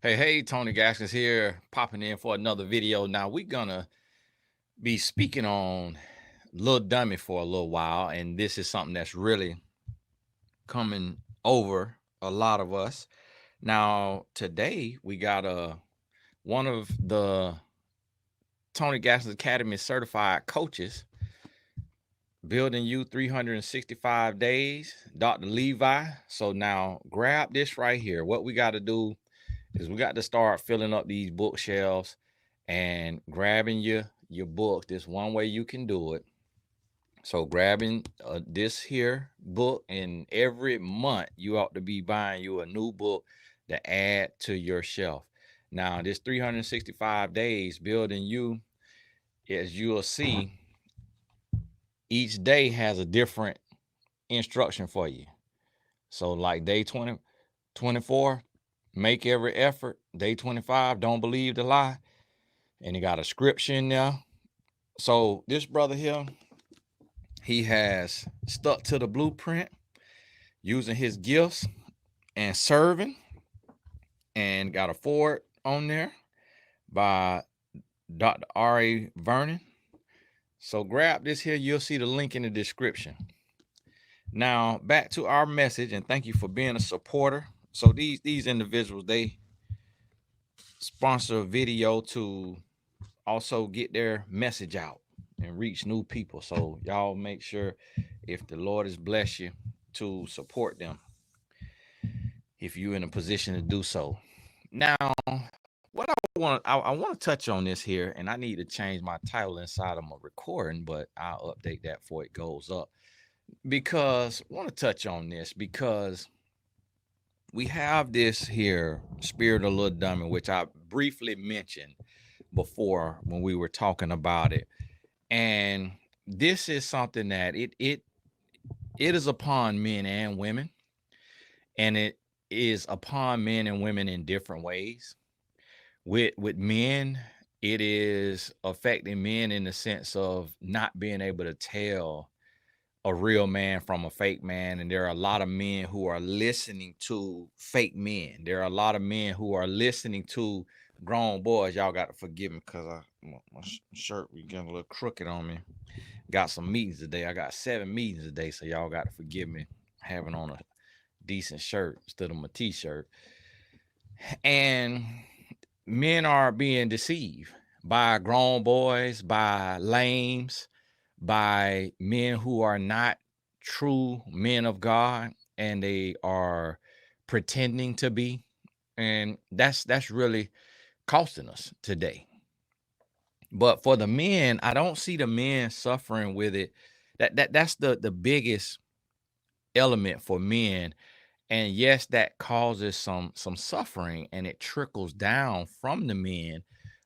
Hey, Tony Gaskins here, popping in for another video. Now we're gonna be speaking on Lil Dummy for a little while, and this is something that's really coming over a lot of us. Now today we got one of the Tony Gaskins Academy certified coaches, building you 365 days, Dr. Levi. So now grab this right here. What we got to do is we got to start filling up these bookshelves and grabbing your book. There's one way you can do it. So grabbing this here book, and every month you ought to be buying you a new book to add to your shelf. Now this 365 days building you, as you'll see, each day has a different instruction for you. So like day 20, 24, make every effort. Day 25, don't believe the lie. And he got a scripture in there. So this brother here, he has stuck to the blueprint using his gifts and serving, and got a forward on there by Dr. R.A. Vernon. So grab this here. You'll see the link in the description. Now back to our message, and thank you for being a supporter. So these individuals, they sponsor a video to also get their message out and reach new people. So y'all make sure, if the Lord has blessed you, to support them if you're in a position to do so. Now, what I want to touch on this here, and I need to change my title inside of my recording, but I'll update that before it goes up, because I want to touch on this because we have this here spirit of Lil Dummy, which I briefly mentioned before when we were talking about it. And this is something that it is upon men and women, and it is upon men and women in different ways. With men, it is affecting men in the sense of not being able to tell a real man from a fake man. And there are a lot of men who are listening to fake men. There are a lot of men who are listening to grown boys. Y'all got to forgive me because my shirt be getting a little crooked on me. Got some meetings today. I got 7 meetings today, so y'all got to forgive me having on a decent shirt instead of my t-shirt. And men are being deceived by grown boys, by lames, by men who are not true men of God, and they are pretending to be. And that's really costing us today. But for the men, I don't see the men suffering with it. That's the biggest element for men. And yes, that causes some suffering, and it trickles down from the men,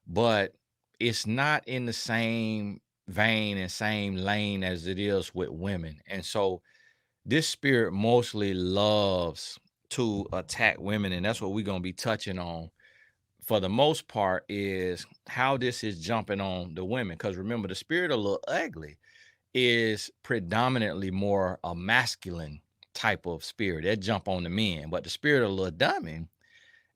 but it's not in the same vein and same lane as it is with women. And so this spirit mostly loves to attack women, and that's what we're going to be touching on for the most part, is how this is jumping on the women. Because remember, the spirit of Lil Ugly is predominantly more a masculine type of spirit that jump on the men, but the spirit of Lil Dummy,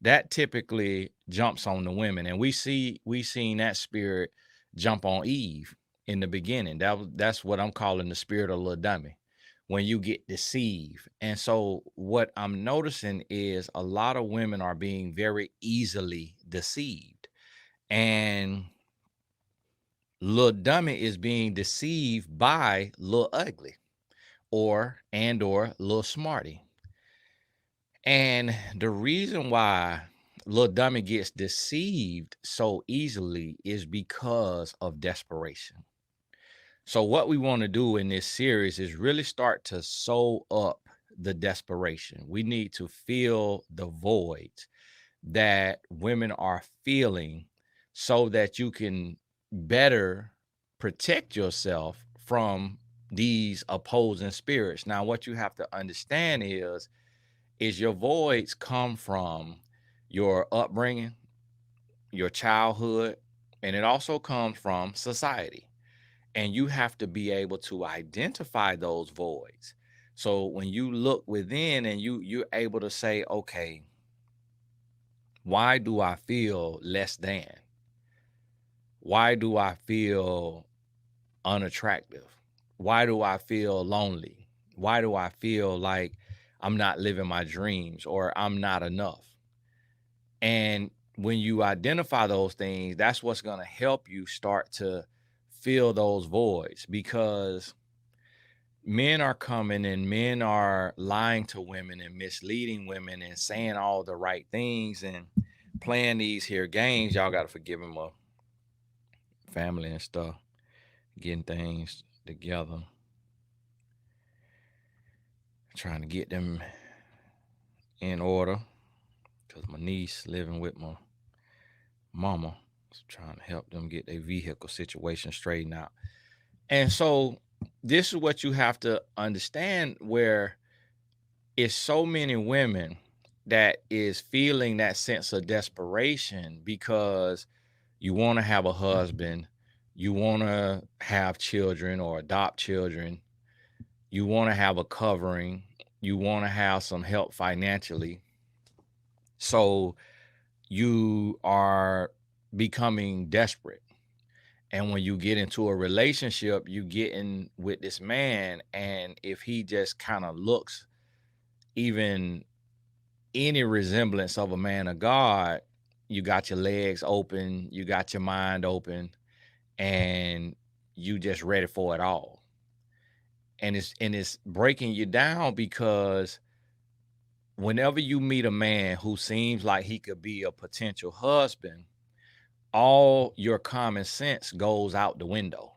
that typically jumps on the women. And we seen that spirit jump on Eve in the beginning. That's what I'm calling the spirit of Lil Dummy, when you get deceived. And so what I'm noticing is a lot of women are being very easily deceived, and Lil Dummy is being deceived by Lil Ugly or Lil Smarty. And the reason why Lil Dummy gets deceived so easily is because of desperation. So what we want to do in this series is really start to sew up the desperation. We need to fill the voids that women are feeling so that you can better protect yourself from these opposing spirits. Now, what you have to understand is your voids come from your upbringing, your childhood, and it also comes from society. And you have to be able to identify those voids. So when you look within and you're able to say, okay, Why do I feel less than? Why do I feel unattractive? Why do I feel lonely? Why do I feel like I'm not living my dreams or I'm not enough? And when you identify those things, that's what's going to help you start to fill those voids, because men are coming and men are lying to women and misleading women and saying all the right things and playing these here games. Y'all got to forgive him, family and stuff, getting things together, trying to get them in order, because my niece living with my mama, so trying to help them get their vehicle situation straightened out. And so this is what you have to understand, where it's so many women that is feeling that sense of desperation because you want to have a husband, you want to have children or adopt children, you want to have a covering, you want to have some help financially. So you are becoming desperate. And when you get into a relationship, you get in with this man, and if he just kind of looks even any resemblance of a man of God, you got your legs open, you got your mind open, and you just ready for it all. And it's breaking you down, because whenever you meet a man who seems like he could be a potential husband, all your common sense goes out the window.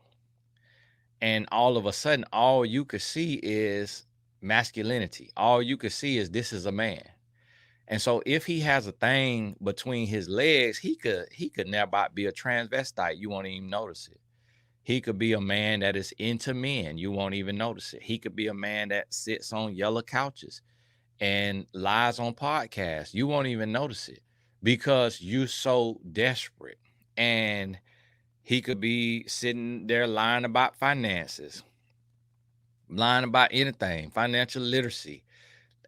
And all of a sudden, all you could see is masculinity. All you could see is this is a man. And so if he has a thing between his legs, he could never be a transvestite. You won't even notice it. He could be a man that is into men. You won't even notice it. He could be a man that sits on yellow couches and lies on podcasts. You won't even notice it, because you're so desperate. And he could be sitting there lying about finances, lying about anything, financial literacy,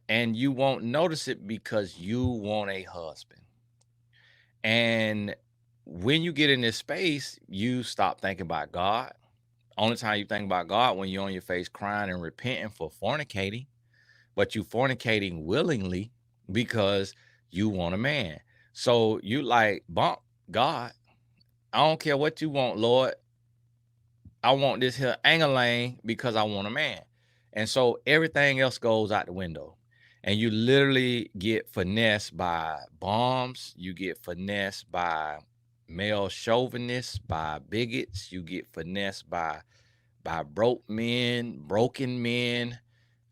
and you won't notice it because you want a husband. And when you get in this space, you stop thinking about God. Only time you think about God when you're on your face crying and repenting for fornicating, but you fornicating willingly because you want a man. So you like, bump God. I don't care what you want, Lord. I want this here angelang because I want a man. And so everything else goes out the window. And you literally get finessed by bombs. You get finessed by male chauvinists, by bigots. You get finessed by broke men, broken men,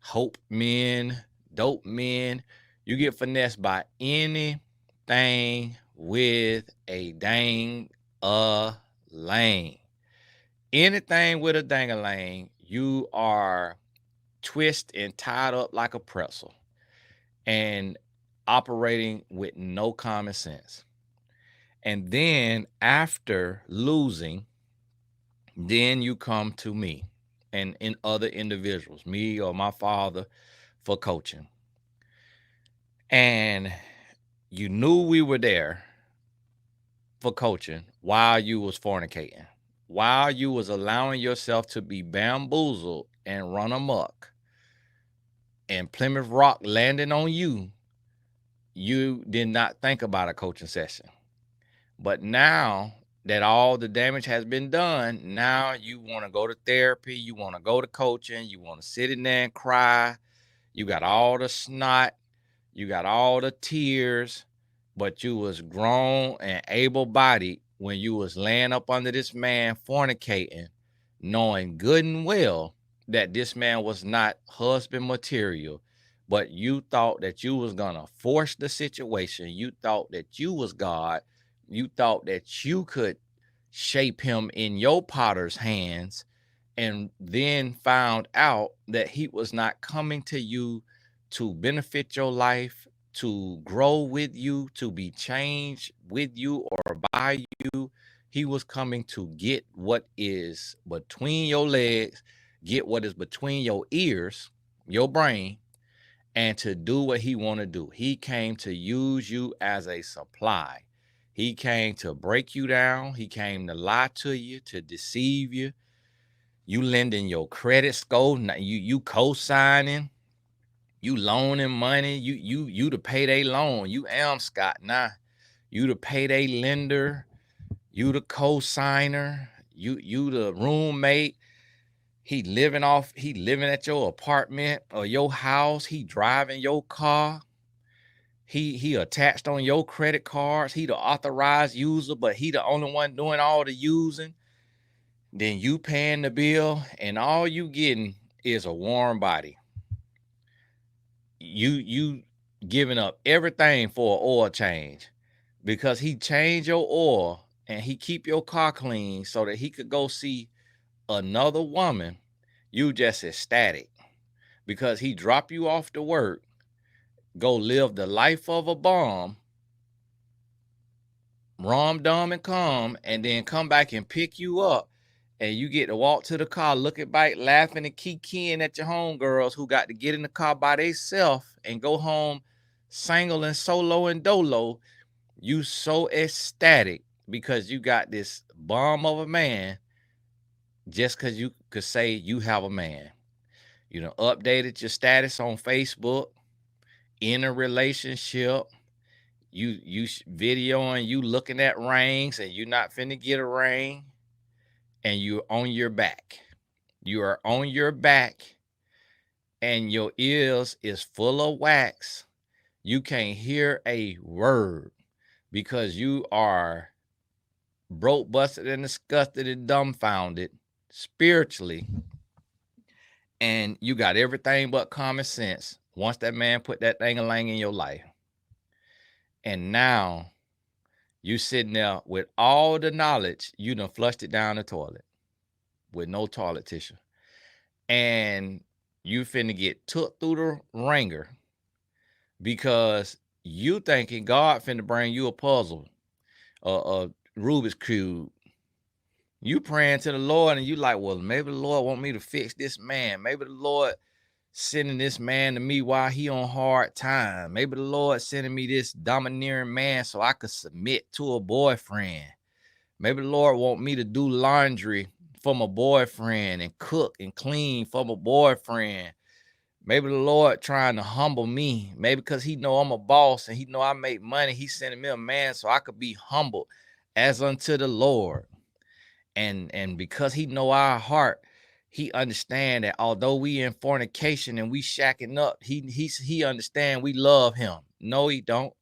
hope men, dope men. You get finessed by anything with a dang lane. Anything with a dang-a-lang, you are twisted and tied up like a pretzel and operating with no common sense. And then after losing, then you come to me and in other individuals, me or my father, for coaching. And you knew we were there for coaching while you was fornicating, while you was allowing yourself to be bamboozled and run amok, and Plymouth Rock landing on you, you did not think about a coaching session. But now that all the damage has been done, now you want to go to therapy, you want to go to coaching, you want to sit in there and cry. You got all the snot, you got all the tears, but you was grown and able-bodied when you was laying up under this man fornicating, knowing good and well that this man was not husband material, but you thought that you was gonna force the situation. You thought that you was God. You thought that you could shape him in your potter's hands, and then found out that he was not coming to you to benefit your life, to grow with you, to be changed with you or by you. He was coming to get what is between your legs, get what is between your ears, your brain, and to do what he want to do. He came to use you as a supply. He came to break you down. He came to lie to you, to deceive you. You lending your credit score, you co-signing, you loaning money, you to payday loan. You Scott now. You the payday lender, you the co-signer, you the roommate. He living at your apartment or your house. He driving your car. He attached on your credit cards. He the authorized user, but he the only one doing all the using. Then you paying the bill, and all you getting is a warm body. You giving up everything for an oil change, because he changed your oil and he keep your car clean so that he could go see another woman. You just ecstatic because he drop you off to work, go live the life of a bum, rom dumb and calm, and then come back and pick you up, and you get to walk to the car looking back, laughing and kikiing at your homegirls who got to get in the car by themselves and go home single and solo and dolo. You so ecstatic because you got this bomb of a man just because you could say you have a man. You know, updated your status on Facebook, in a relationship, you videoing you looking at rings, and you're not finna get a ring, and you're on your back. You are on your back, and your ears is full of wax. You can't hear a word because you are broke, busted, and disgusted and dumbfounded spiritually, and you got everything but common sense once that man put that thing-a-lang in your life. And now you sitting there with all the knowledge, you done flushed it down the toilet with no toilet tissue, and you finna get took through the ringer because you thinking God finna bring you a puzzle, a Rubik's Cube. You praying to the Lord, and you like, well, maybe the Lord want me to fix this man. Maybe the Lord sending this man to me while he on hard time. Maybe the Lord sending me this domineering man so I could submit to a boyfriend. Maybe the Lord want me to do laundry for my boyfriend and cook and clean for my boyfriend. Maybe the Lord trying to humble me. Maybe because he know I'm a boss and he know I make money, he's sending me a man so I could be humbled as unto the Lord. And because he know our heart, he understand that although we in fornication and we shacking up, he understand we love him. No, he don't.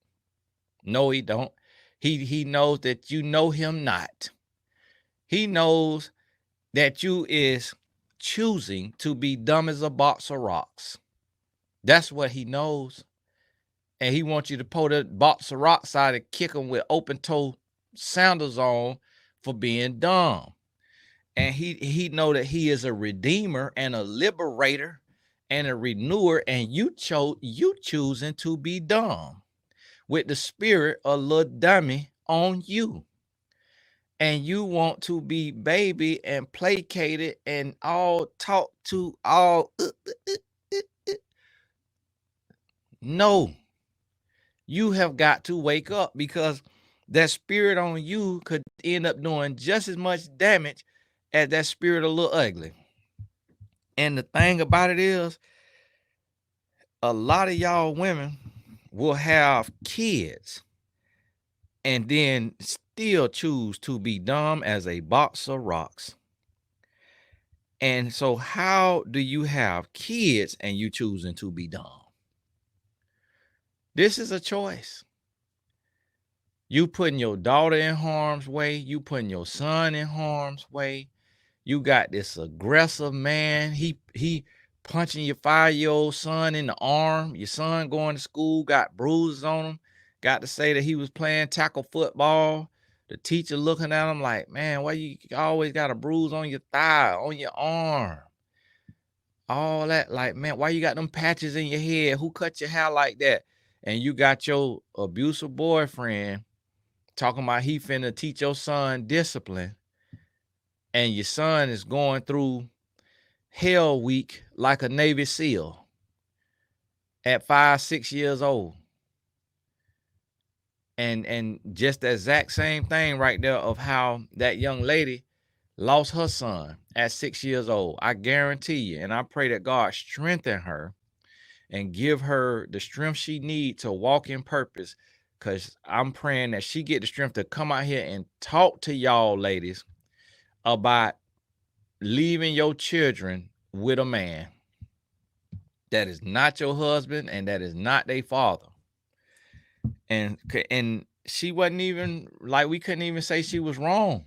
No, he don't. He knows that you know him not. He knows that you is choosing to be dumb as a box of rocks. That's what he knows. And he wants you to pull the box of rocks out and kick them with open toe sandals on for being dumb. And he know that he is a redeemer and a liberator and a renewer, and you choosing to be dumb with the spirit of Lil Dummy on you. And you want to be baby and placated and all talked to all. No, you have got to wake up, because that spirit on you could end up doing just as much damage as that spirit of Lil Ugly. And the thing about it is, a lot of y'all women will have kids and then still choose to be dumb as a box of rocks. And so how do you have kids and you choosing to be dumb? This is a choice. You putting your daughter in harm's way. You putting your son in harm's way. You got this aggressive man. He punching your 5-year-old son in the arm. Your son going to school, got bruises on him. Got to say that he was playing tackle football. The teacher looking at him like, man, why you always got a bruise on your thigh, on your arm? All that, like, man, why you got them patches in your head? Who cut your hair like that? And you got your abusive boyfriend talking about he finna teach your son discipline, and your son is going through hell week like a Navy SEAL. at 5, 6 years old. And just the exact same thing right there of how that young lady lost her son at 6 years old. I guarantee you, and I pray that God strengthen her and give her the strength she needs to walk in purpose, because I'm praying that she get the strength to come out here and talk to y'all ladies about leaving your children with a man that is not your husband and that is not their father. And she wasn't even like, we couldn't even say she was wrong.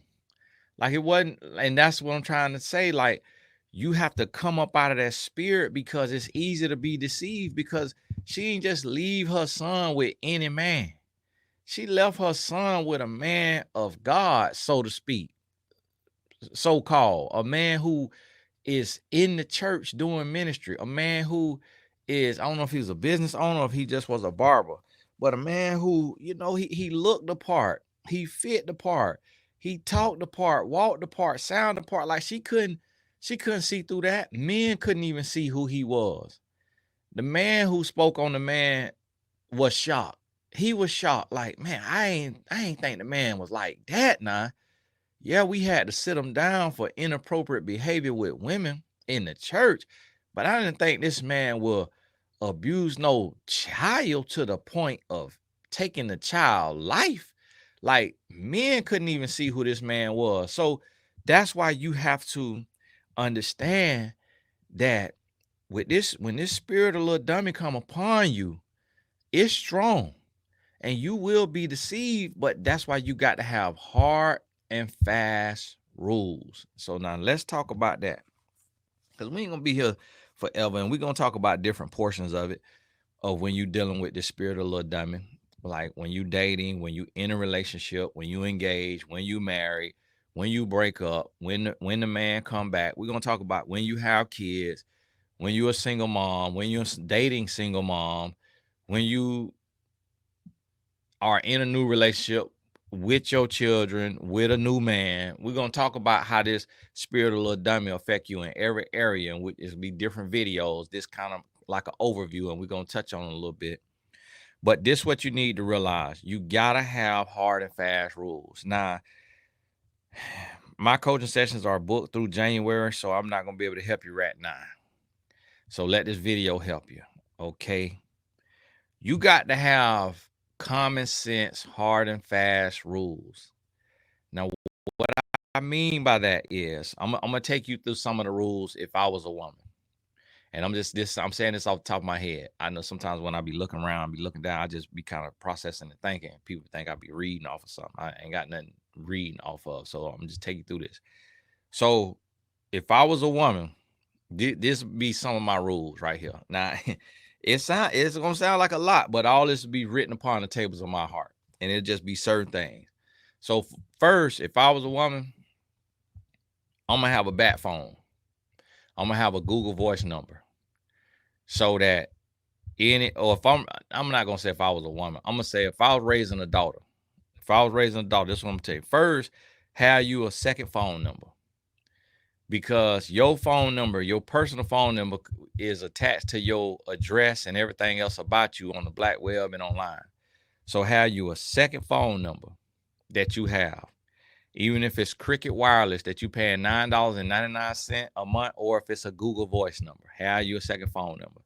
Like, it wasn't, and that's what I'm trying to say. Like, you have to come up out of that spirit, because it's easy to be deceived, because she didn't just leave her son with any man. She left her son with a man of God, so to speak, so-called, a man who is in the church doing ministry, a man who is, I don't know if he was a business owner or if he just was a barber, but a man who, he looked the part, he fit the part, he talked the part, walked the part, sounded the part. Like, she couldn't see through that. Men couldn't even see who he was. The man who spoke on the man was shocked. He was shocked. Like, man, I ain't think the man was like that. Nah. Yeah, we had to sit him down for inappropriate behavior with women in the church, but I didn't think this man will abuse no child to the point of taking the child life. Like, men couldn't even see who this man was. So that's why you have to understand that with this, when this spirit of Lil Dummy come upon you, it's strong and you will be deceived, but that's why you got to have hard and fast rules. So now let's talk about that, because we ain't gonna be here forever, and we're gonna talk about different portions of it, of when you dealing with the spirit of Lil Dummy, like when you dating, when you in a relationship, when you engage, when you married, when you break up, when the man come back. We're gonna talk about when you have kids, when you're a single mom, when you're dating single mom, when you are in a new relationship with your children, with a new man. We're going to talk about how this spirit of Lil Dummy affect you in every area, and which is be different videos, this kind of like an overview, and we're going to touch on it a little bit. But this is what you need to realize. You got to have hard and fast rules. Now, my coaching sessions are booked through January, so I'm not going to be able to help you right now. So let this video help you, okay? You got to have common sense, hard and fast rules. Now, what I mean by that is, I'm gonna take you through some of the rules if I was a woman. And I'm saying this off the top of my head. I know sometimes when I be looking around, be looking down, I just be kind of processing and thinking. People think I be reading off of something. I ain't got nothing reading off of. So I'm just taking you through this. So if I was a woman, this would be some of my rules right here. Now, it's gonna sound like a lot, but all this will be written upon the tables of my heart, and it'll just be certain things. So first, if I was a woman, I'm gonna have a bat phone. I'm gonna have a Google Voice number, so that or if I'm not gonna say if I was a woman. I'm gonna say if I was raising a daughter. If I was raising a daughter, this is what I'm gonna tell you. First, have you a second phone number, because your phone number, your personal phone number, is attached to your address and everything else about you on the black web and online. So have you a second phone number that you have, even if it's Cricket Wireless that you paying $9.99 a month, or if it's a Google Voice number, have you a second phone number.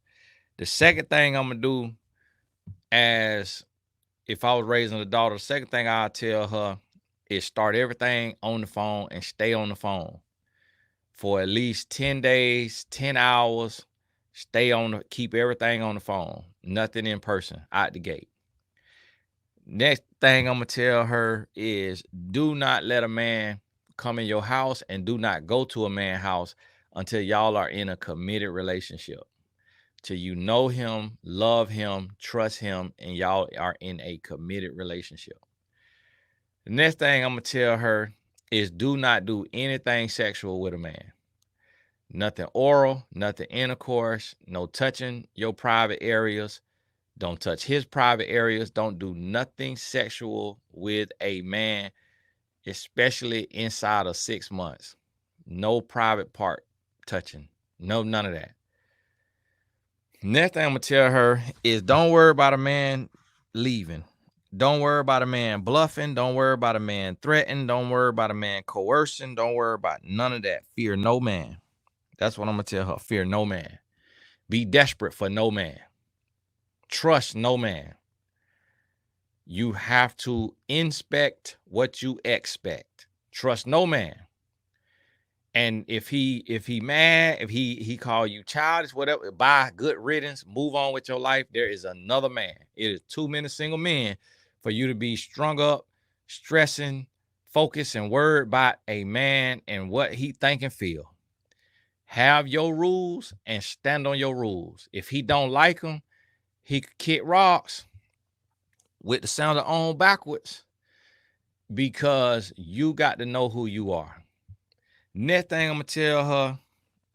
The second thing I'm gonna do, as if I was raising a daughter, the second thing I'll tell her is start everything on the phone and stay on the phone for at least 10 days, 10 hours. Keep everything on the phone, nothing in person out the gate. Next thing I'm gonna tell her is, do not let a man come in your house, and do not go to a man's house until y'all are in a committed relationship. Till you know him, love him, trust him, and y'all are in a committed relationship. The next thing I'm gonna tell her is, do not do anything sexual with a man. Nothing oral, nothing intercourse, no touching your private areas. Don't touch his private areas. Don't do nothing sexual with a man, especially inside of 6 months. No private part touching. No, none of that. Next thing I'm gonna tell her is don't worry about a man leaving. Don't worry about a man bluffing. Don't worry about a man threatening. Don't worry about a man coercing. Don't worry about none of that. Fear no man. That's what I'm gonna tell her. Fear no man. Be desperate for no man. Trust no man. You have to inspect what you expect. Trust no man. And if he mad, if he call you childish, whatever, bye, good riddance, move on with your life. There is another man. It is too many single men for you to be strung up, stressing, focused, and worried about a man and what he think and feel. Have your rules and stand on your rules. If he don't like them, he could kick rocks with the sound of on backwards because you got to know who you are. Next thing I'm gonna tell her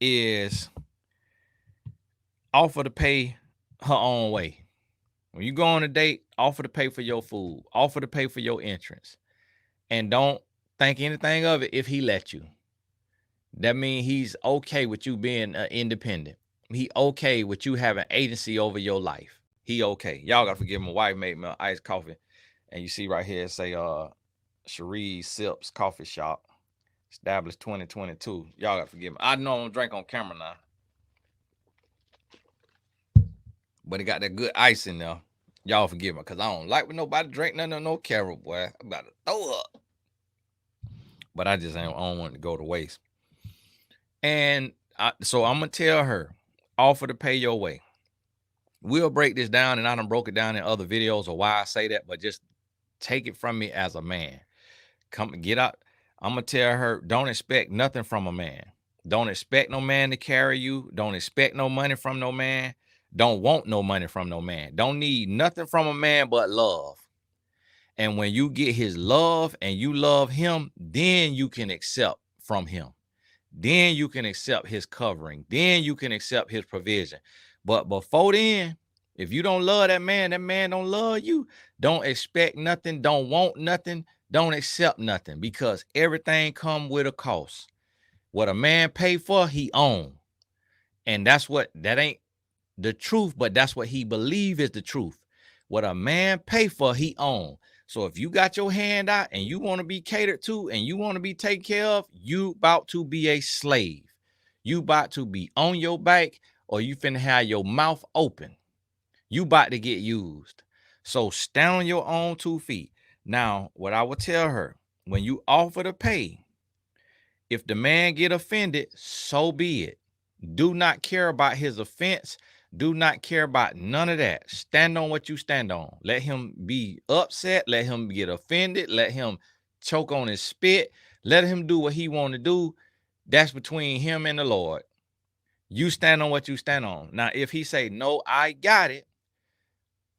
is offer to pay her own way. When you go on a date, offer to pay for your food, offer to pay for your entrance, and don't think anything of it if he let you. That means he's okay with you being independent. He okay with you having agency over your life. He okay. Y'all gotta forgive my wife made me iced coffee, and you see right here it say Cherie Sips Coffee Shop, established 2022. Y'all gotta forgive me. I know I don't drink on camera now, but it got that good ice in there. Y'all forgive me, because I don't like when nobody drink nothing on no camera, boy. I'm about to throw up. But I just don't want it to go to waste. And so I'm going to tell her, offer to pay your way. We'll break this down, and I done broke it down in other videos of why I say that, but just take it from me as a man. Come get out. I'm going to tell her, don't expect nothing from a man. Don't expect no man to carry you. Don't expect no money from no man. Don't want no money from no man. Don't need nothing from a man but love. And when you get his love and you love him, then you can accept from him. Then you can accept his covering. Then you can accept his provision. But before then, if you don't love that man don't love you. Don't expect nothing. Don't want nothing. Don't accept nothing, because everything come with a cost. What a man pay for, he own. And that ain't the truth, but that's what he believe is the truth. What a man pay for, he own. So if you got your hand out and you want to be catered to and you want to be taken care of, you about to be a slave. You about to be on your back, or you finna have your mouth open. You about to get used. So stand on your own 2 feet. Now, what I would tell her, when you offer to pay, if the man get offended, so be it. Do not care about his offense. Do not care about none of that. Stand on what you stand on. Let him be upset. Let him get offended. Let him choke on his spit. Let him do what he want to do. That's between him and the Lord. You stand on what you stand on. Now, if he say, no, I got it,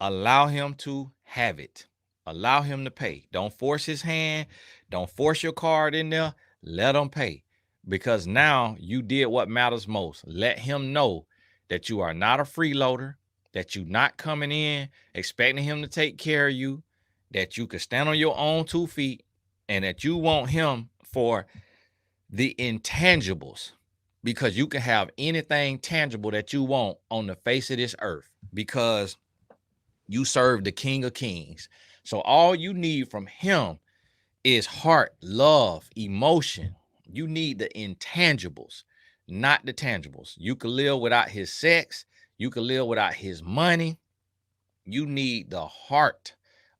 allow him to have it. Allow him to pay. Don't force his hand. Don't force your card in there. Let him pay. Because now you did what matters most. Let him know that you are not a freeloader, that you're not coming in expecting him to take care of you, that you can stand on your own 2 feet, and that you want him for the intangibles, because you can have anything tangible that you want on the face of this earth, because you serve the King of Kings. So all you need from him is heart, love, emotion. You need the intangibles, not the tangibles. You can live without his sex. You can live without his money. You need the heart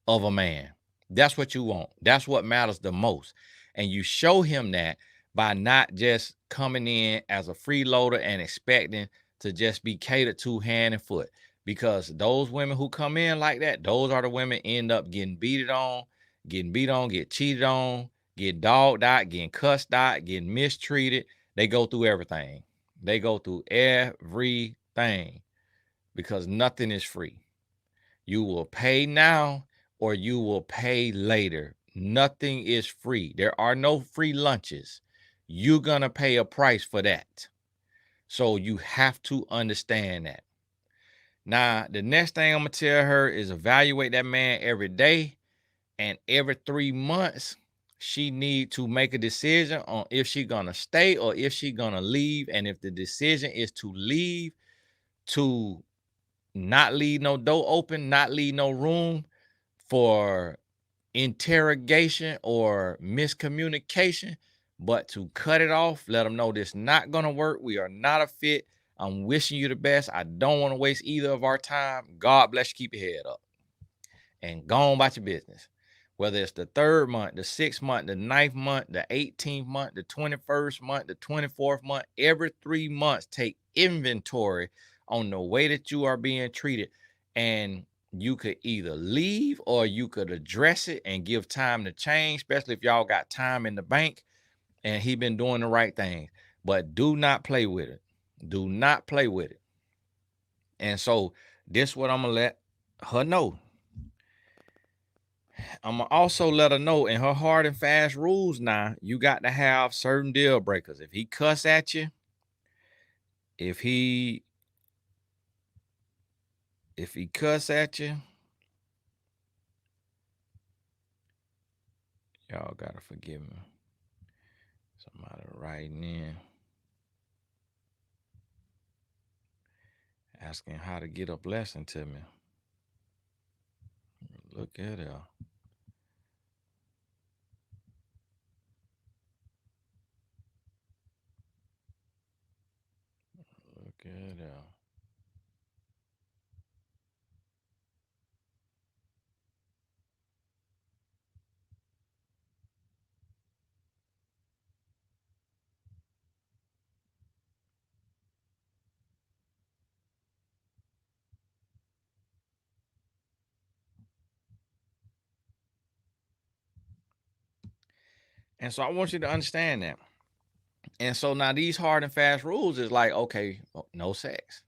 of a man. That's what you want. That's what matters the most. And you show him that by not just coming in as a freeloader and expecting to just be catered to hand and foot. Because those women who come in like that, those are the women end up getting beat on, get cheated on, get dogged out, getting cussed out, getting mistreated. They go through everything. They go through everything, because nothing is free. You will pay now or you will pay later. Nothing is free. There are no free lunches. You're going to pay a price for that. So you have to understand that. Now, the next thing I'm going to tell her is evaluate that man every day, and every 3 months, she need to make a decision on if she going to stay or if she going to leave. And if the decision is to leave, to not leave no door open, not leave no room for interrogation or miscommunication, but to cut it off, let them know this not gonna work. We are not a fit. I'm wishing you the best. I don't want to waste either of our time. God bless you. Keep your head up and go on about your business. Whether it's the 3rd month, the 6th month, the 9th month, the 18th month, the 21st month, the 24th month, every 3 months, take inventory on the way that you are being treated. And you could either leave or you could address it and give time to change, especially if y'all got time in the bank and he been doing the right thing. But do not play with it. Do not play with it. And so this what I'm gonna let her know. I'm gonna also let her know in her hard and fast rules now, you got to have certain deal breakers. If he cuss at you, if he cuss at you, y'all gotta forgive me. Somebody writing in asking how to get a blessing to me. Look at her. Look at her. And so I want you to understand that. And so now these hard and fast rules is like, okay, no sex.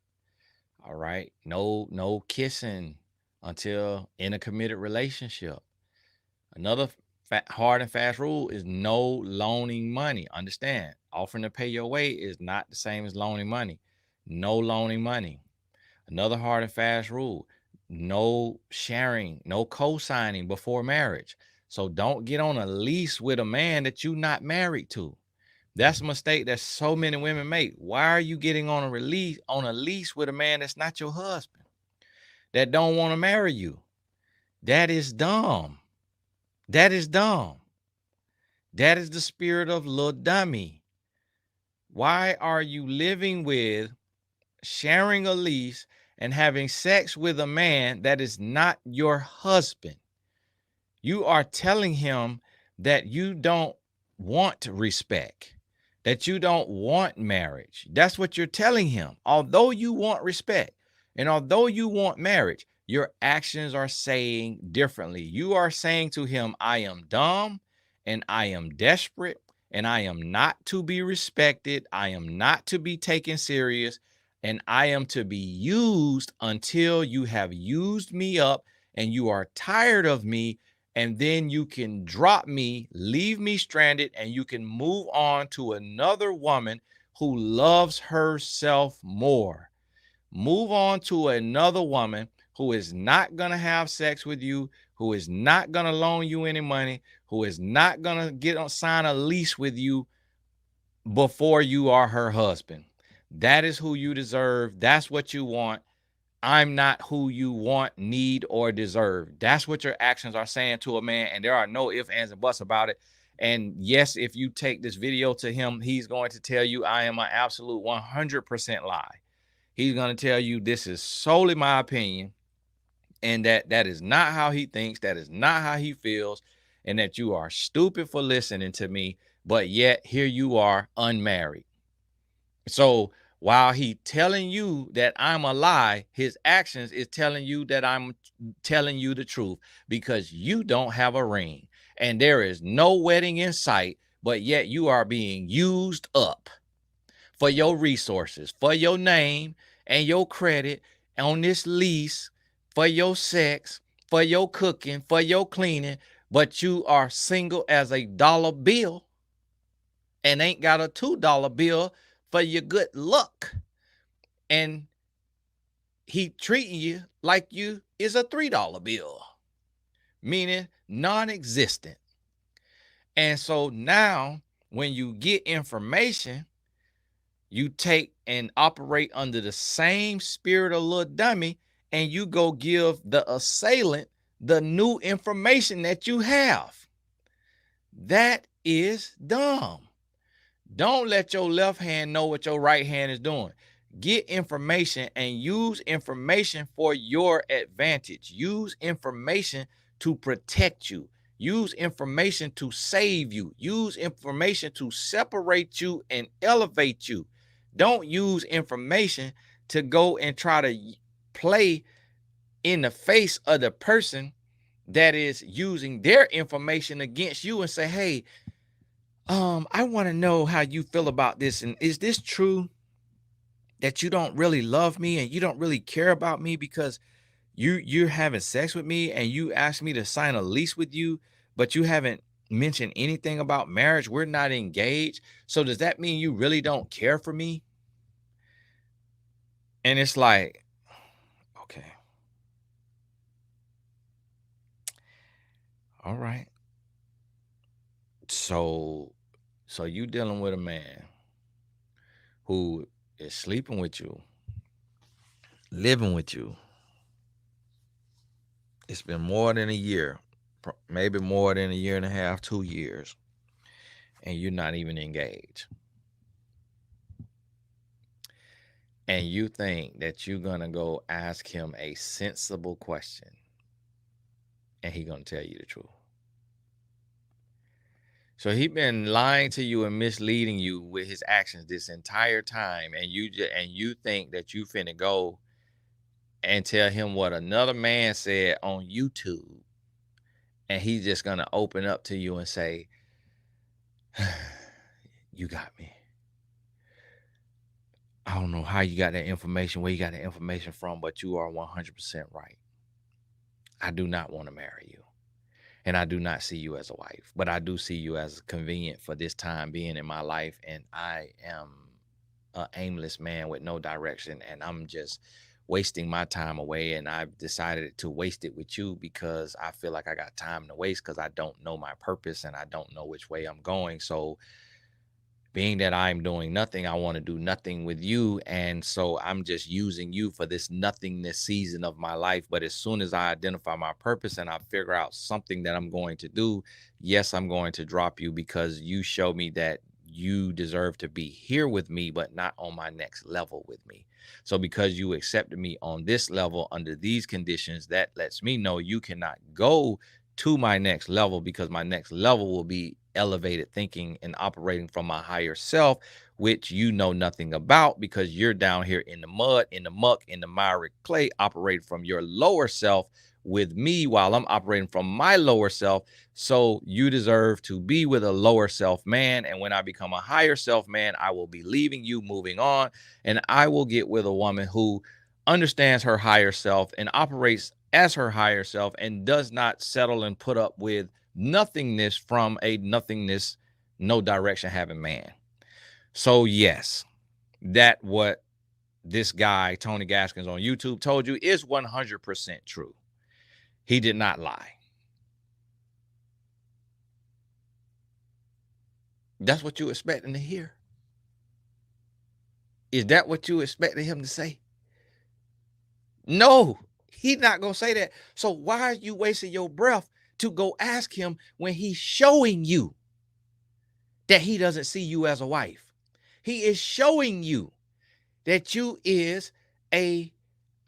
All right. No kissing until in a committed relationship. Another hard and fast rule is no loaning money. Understand, offering to pay your way is not the same as loaning money. No loaning money. Another hard and fast rule, no sharing, no co-signing before marriage. So don't get on a lease with a man that you're not married to. That's a mistake that so many women make. Why are you getting on a lease with a man that's not your husband, that don't want to marry you? That is dumb. That is dumb. That is the spirit of Lil Dummy. Why are you living with, sharing a lease, and having sex with a man that is not your husband? You are telling him that you don't want respect, that you don't want marriage. That's what you're telling him. Although you want respect and although you want marriage, your actions are saying differently. You are saying to him, I am dumb and I am desperate and I am not to be respected. I am not to be taken serious and I am to be used until you have used me up and you are tired of me, and then you can drop me, leave me stranded, and you can move on to another woman who loves herself more. Move on to another woman who is not going to have sex with you, who is not going to loan you any money, who is not going to sign a lease with you before you are her husband. That is who you deserve. That's what you want. I'm not who you want, need, or deserve. That's what your actions are saying to a man, and there are no ifs, ands, and buts about it. And yes, if you take this video to him, he's going to tell you I am an absolute 100% lie. He's going to tell you this is solely my opinion, and that is not how he thinks, that is not how he feels, and that you are stupid for listening to me, but yet here you are unmarried. So while he telling you that I'm a lie, his actions is telling you that I'm telling you the truth, because you don't have a ring and there is no wedding in sight, but yet you are being used up for your resources, for your name and your credit on this lease, for your sex, for your cooking, for your cleaning, but you are single as a dollar bill and ain't got a $2 bill for your good luck. And he treating you like you is a $3 bill, meaning non-existent. And so now when you get information, you take and operate under the same spirit of Lil Dummy and you go give the assailant the new information that you have. That is dumb. Don't let your left hand know what your right hand is doing. Get information and use information for your advantage. Use information to protect you. Use information to save you. Use information to separate you and elevate you. Don't use information to go and try to play in the face of the person that is using their information against you and say, hey, I want to know how you feel about this. And is this true that you don't really love me and you don't really care about me because you're having sex with me and you asked me to sign a lease with you, but you haven't mentioned anything about marriage? We're not engaged. So does that mean you really don't care for me? And it's like, okay. All right. So you dealing with a man who is sleeping with you, living with you. It's been more than a year, maybe more than a year and a half, 2 years, and you're not even engaged. And you think that you're going to go ask him a sensible question and he's going to tell you the truth. So he been lying to you and misleading you with his actions this entire time, and you think that you finna go and tell him what another man said on YouTube, and he's just gonna open up to you and say, you got me. I don't know how you got that information, where you got that information from, but you are 100% right. I do not want to marry you. And I do not see you as a wife, but I do see you as convenient for this time being in my life. And I am an aimless man with no direction, and I'm just wasting my time away. And I've decided to waste it with you because I feel like I got time to waste because I don't know my purpose and I don't know which way I'm going. So being that I'm doing nothing, I want to do nothing with you. And so I'm just using you for this nothingness season of my life. But as soon as I identify my purpose and I figure out something that I'm going to do, yes, I'm going to drop you because you show me that you deserve to be here with me, but not on my next level with me. So because you accepted me on this level under these conditions, that lets me know you cannot go to my next level, because my next level will be elevated thinking and operating from my higher self, which you know nothing about because you're down here in the mud, in the muck, in the miry clay, operating from your lower self with me while I'm operating from my lower self. So you deserve to be with a lower self man. And when I become a higher self man, I will be leaving you, moving on, and I will get with a woman who understands her higher self and operates as her higher self and does not settle and put up with nothingness from a nothingness, no direction having man. So yes, that what this guy, Tony Gaskins on YouTube, told you is 100% true. He did not lie. That's what you expecting to hear? Is that what you expected him to say? No, he's not going to say that. So why are you wasting your breath to go ask him when he's showing you that he doesn't see you as a wife? He is showing you that you is a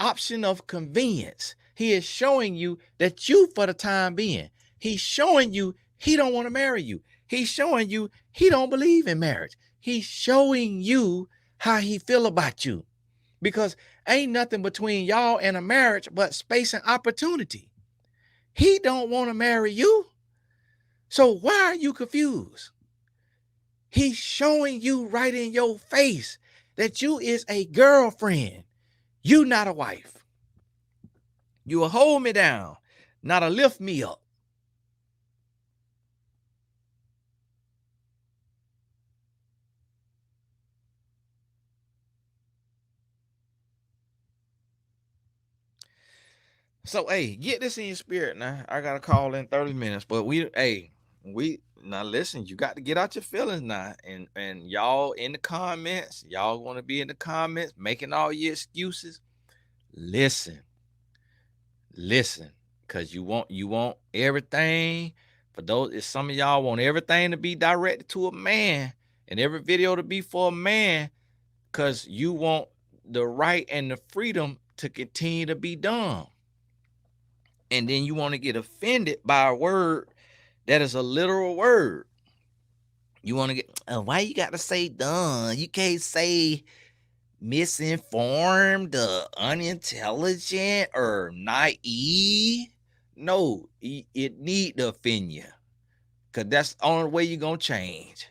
option of convenience. He is showing you that you, for the time being, he's showing you he don't want to marry you. He's showing you he don't believe in marriage. He's showing you how he feel about you, because ain't nothing between y'all and a marriage but space and opportunity. He don't want to marry you. So why are you confused? He's showing you right in your face that you is a girlfriend. You not a wife. You will hold me down, not a lift me up. So, hey, get this in your spirit now. I got to call in 30 minutes, but now listen, you got to get out your feelings now. And y'all in the comments, y'all want to be in the comments making all your excuses. Listen, listen, because you want everything. For those, some of y'all want everything to be directed to a man and every video to be for a man, because you want the right and the freedom to continue to be done. And then you want to get offended by a word that is a literal word. You want to get, why you got to say done? You can't say misinformed, unintelligent, or naive. No, it need to offend you, because that's the only way you're going to change.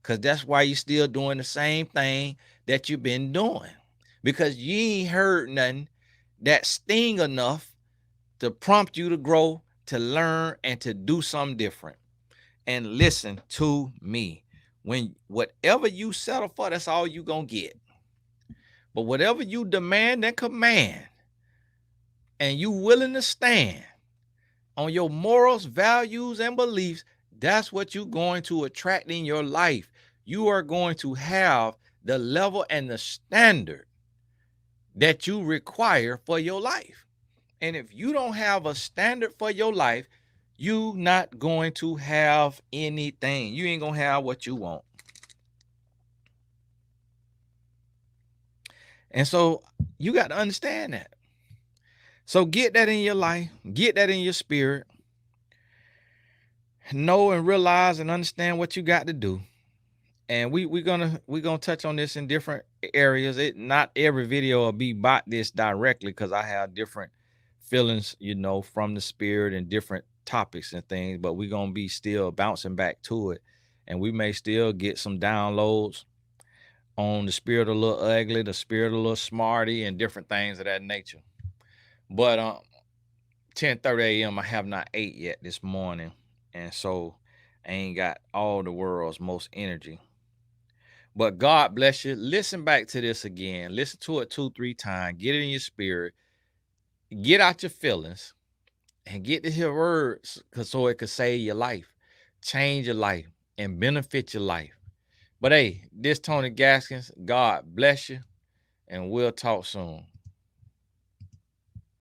Because that's why you're still doing the same thing that you've been doing. Because you ain't heard nothing that sting enough to prompt you to grow, to learn, and to do something different. And listen to me. When whatever you settle for, that's all you gonna get. But whatever you demand and command, and you willing to stand on your morals, values, and beliefs, that's what you're going to attract in your life. You are going to have the level and the standard that you require for your life. And if you don't have a standard for your life, you not going to have anything. You ain't gonna have what you want. And so you got to understand that. So get that in your life, get that in your spirit. Know and realize and understand what you got to do. And we're gonna touch on this in different areas. Not every video will be about this directly, because I have different feelings, from the spirit and different topics and things, but we're gonna be still bouncing back to it. And we may still get some downloads on the spirit of a little ugly, the spirit of a little smarty, and different things of that nature. But 10:30 a.m. I have not ate yet this morning, and so I ain't got all the world's most energy. But God bless you. Listen back to this again. Listen to it 2-3 times. Get it in your spirit. Get out your feelings and get to hear words, so it could save your life, change your life, and benefit your life. But hey, this Tony Gaskins, God bless you, and we'll talk soon.